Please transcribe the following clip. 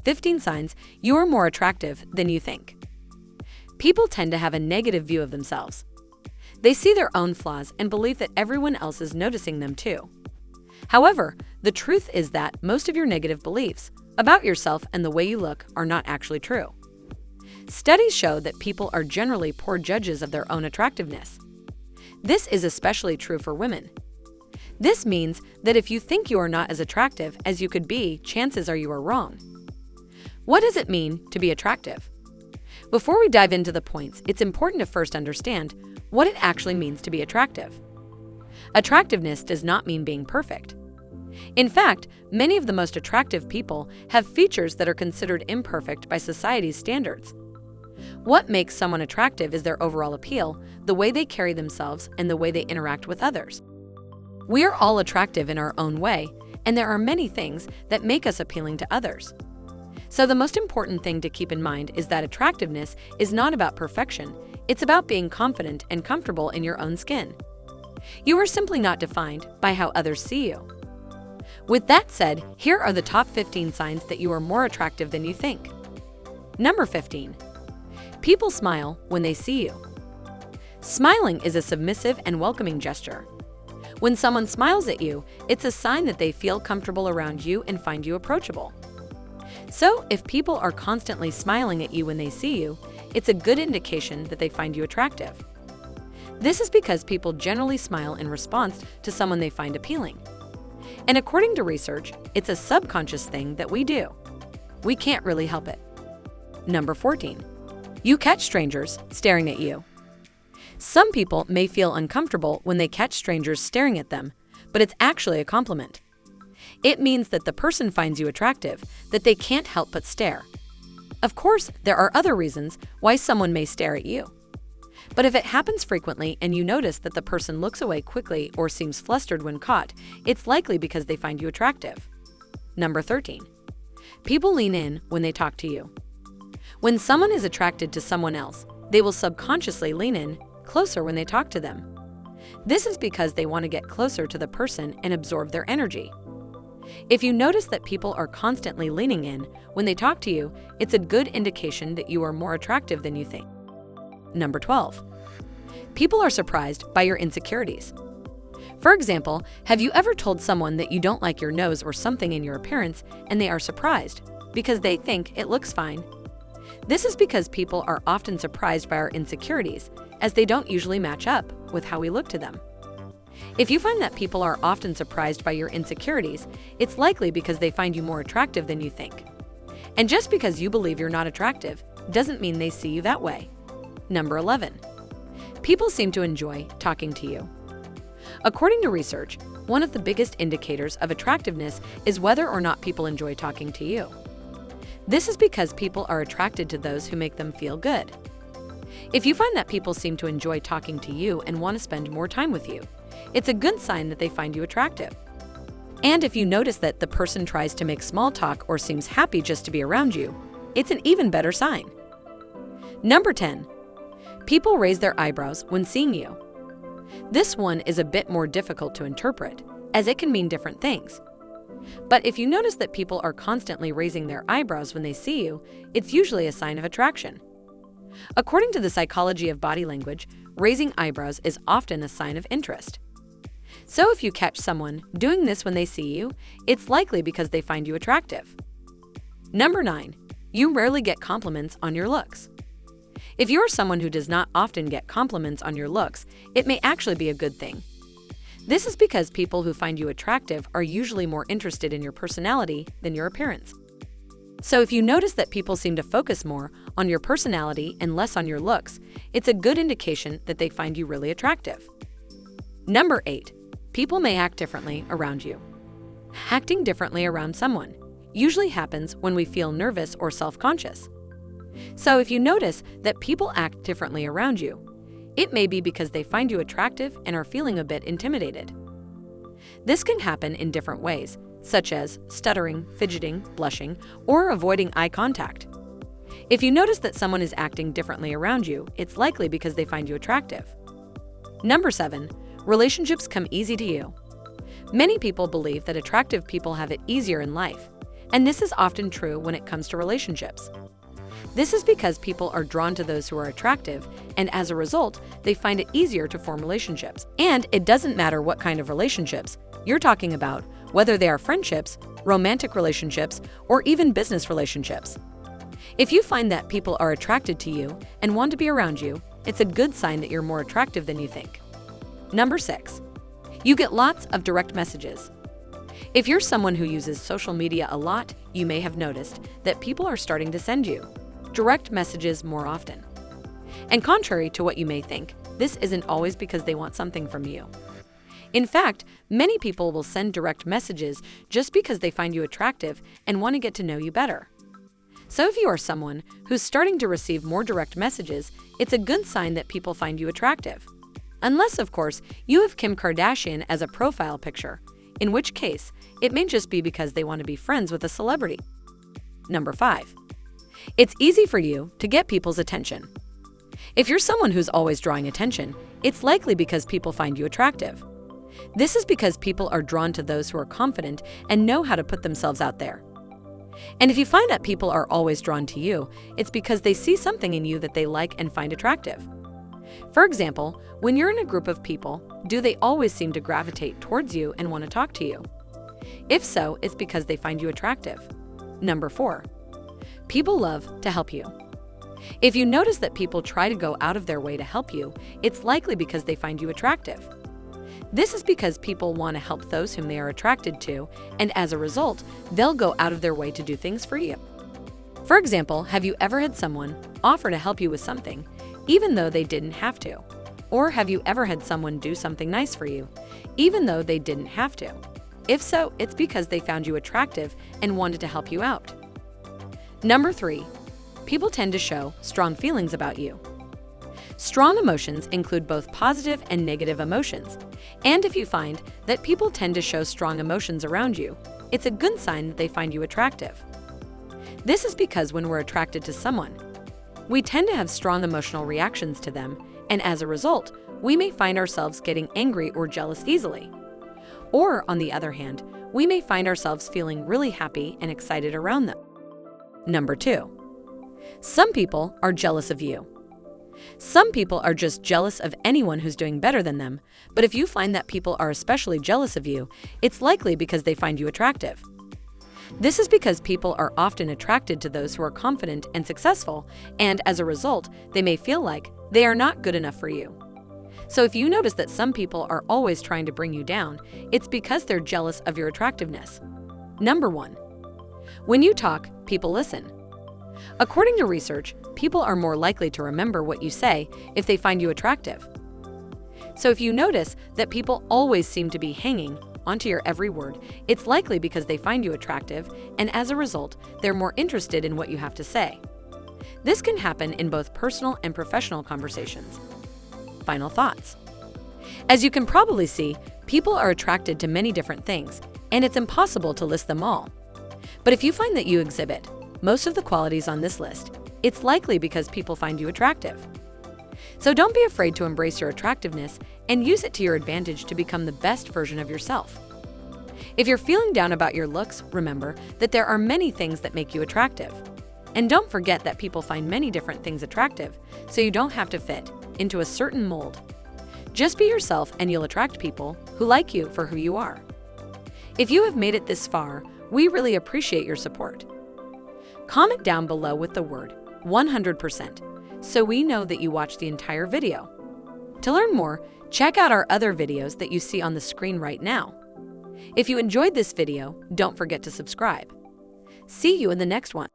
15 signs you are more attractive than you think. People tend to have a negative view of themselves. They see their own flaws and believe that everyone else is noticing them too. However, the truth is that most of your negative beliefs about yourself and the way you look are not actually true. Studies show that people are generally poor judges of their own attractiveness. This is especially true for women. This means that if you think you are not as attractive as you could be, chances are you are wrong. What does it mean to be attractive? Before we dive into the points, it's important to first understand what it actually means to be attractive. Attractiveness does not mean being perfect. In fact, many of the most attractive people have features that are considered imperfect by society's standards. What makes someone attractive is their overall appeal, the way they carry themselves, and the way they interact with others. We are all attractive in our own way, and there are many things that make us appealing to others. So the most important thing to keep in mind is that attractiveness is not about perfection, it's about being confident and comfortable in your own skin. You are simply not defined by how others see you. With that said, here are the top 15 signs that you are more attractive than you think. Number 15. People smile when they see you. Smiling is a submissive and welcoming gesture. When someone smiles at you, it's a sign that they feel comfortable around you and find you approachable. So, if people are constantly smiling at you when they see you, it's a good indication that they find you attractive. This is because people generally smile in response to someone they find appealing. And according to research, it's a subconscious thing that we do. We can't really help it. Number 14. You catch strangers staring at you. Some people may feel uncomfortable when they catch strangers staring at them, but it's actually a compliment. It means that the person finds you attractive, that they can't help but stare. Of course, there are other reasons why someone may stare at you. But if it happens frequently and you notice that the person looks away quickly or seems flustered when caught, it's likely because they find you attractive. Number 13. People lean in when they talk to you. When someone is attracted to someone else, they will subconsciously lean in closer when they talk to them. This is because they want to get closer to the person and absorb their energy. If you notice that people are constantly leaning in when they talk to you, it's a good indication that you are more attractive than you think. Number 12. People are surprised by your insecurities. For example, have you ever told someone that you don't like your nose or something in your appearance and they are surprised because they think it looks fine? This is because people are often surprised by our insecurities, as they don't usually match up with how we look to them. If you find that people are often surprised by your insecurities, it's likely because they find you more attractive than you think. And just because you believe you're not attractive doesn't mean they see you that way. Number 11. People seem to enjoy talking to you. According to research, one of the biggest indicators of attractiveness is whether or not people enjoy talking to you. This is because people are attracted to those who make them feel good. If you find that people seem to enjoy talking to you and want to spend more time with you, it's a good sign that they find you attractive. And if you notice that the person tries to make small talk or seems happy just to be around you, it's an even better sign. Number 10. People raise their eyebrows when seeing you. This one is a bit more difficult to interpret, as it can mean different things. But if you notice that people are constantly raising their eyebrows when they see you, it's usually a sign of attraction. According to the psychology of body language, raising eyebrows is often a sign of interest. So if you catch someone doing this when they see you, it's likely because they find you attractive. Number 9. You rarely get compliments on your looks. If you are someone who does not often get compliments on your looks, it may actually be a good thing. This is because people who find you attractive are usually more interested in your personality than your appearance. So if you notice that people seem to focus more on your personality and less on your looks, it's a good indication that they find you really attractive. Number 8. People may act differently around you. Acting differently around someone usually happens when we feel nervous or self-conscious. So if you notice that people act differently around you, it may be because they find you attractive and are feeling a bit intimidated. This can happen in different ways, such as stuttering, fidgeting, blushing, or avoiding eye contact. If you notice that someone is acting differently around you, it's likely because they find you attractive. Number 7. Relationships come easy to you. Many people believe that attractive people have it easier in life. And this is often true when it comes to relationships. This is because people are drawn to those who are attractive, and as a result, they find it easier to form relationships. And it doesn't matter what kind of relationships you're talking about, whether they are friendships, romantic relationships, or even business relationships. If you find that people are attracted to you and want to be around you, it's a good sign that you're more attractive than you think. Number 6. You get lots of direct messages. If you're someone who uses social media a lot, you may have noticed that people are starting to send you direct messages more often. And contrary to what you may think, this isn't always because they want something from you. In fact, many people will send direct messages just because they find you attractive and want to get to know you better. So if you are someone who's starting to receive more direct messages, it's a good sign that people find you attractive. Unless, of course, you have Kim Kardashian as a profile picture, in which case, it may just be because they want to be friends with a celebrity. Number 5. It's easy for you to get people's attention. If you're someone who's always drawing attention, it's likely because people find you attractive. This is because people are drawn to those who are confident and know how to put themselves out there. And if you find that people are always drawn to you, it's because they see something in you that they like and find attractive. For example, when you're in a group of people, do they always seem to gravitate towards you and want to talk to you? If so, it's because they find you attractive. Number 4. People love to help you. If you notice that people try to go out of their way to help you, it's likely because they find you attractive. This is because people want to help those whom they are attracted to, and as a result, they'll go out of their way to do things for you. For example, have you ever had someone offer to help you with something, even though they didn't have to? Or have you ever had someone do something nice for you, even though they didn't have to? If so, it's because they found you attractive and wanted to help you out. Number 3. People tend to show strong feelings about you. Strong emotions include both positive and negative emotions. And if you find that people tend to show strong emotions around you, it's a good sign that they find you attractive. This is because when we're attracted to someone, we tend to have strong emotional reactions to them, and as a result, we may find ourselves getting angry or jealous easily. Or, on the other hand, we may find ourselves feeling really happy and excited around them. Number 2. Some people are jealous of you. Some people are just jealous of anyone who's doing better than them, but if you find that people are especially jealous of you, it's likely because they find you attractive. This is because people are often attracted to those who are confident and successful, and as a result, they may feel like they are not good enough for you. So if you notice that some people are always trying to bring you down, it's because they're jealous of your attractiveness. Number 1. When you talk, people listen. According to research, people are more likely to remember what you say if they find you attractive. So if you notice that people always seem to be hanging onto your every word, it's likely because they find you attractive, and as a result, they're more interested in what you have to say. This can happen in both personal and professional conversations. Final thoughts. As you can probably see, people are attracted to many different things, and it's impossible to list them all. But if you find that you exhibit most of the qualities on this list, it's likely because people find you attractive. So don't be afraid to embrace your attractiveness and use it to your advantage to become the best version of yourself. If you're feeling down about your looks, remember that there are many things that make you attractive. And don't forget that people find many different things attractive, so you don't have to fit into a certain mold. Just be yourself and you'll attract people who like you for who you are. If you have made it this far, we really appreciate your support. Comment down below with the word 100% so we know that you watched the entire video. To learn more, check out our other videos that you see on the screen right now. If you enjoyed this video, don't forget to subscribe. See you in the next one.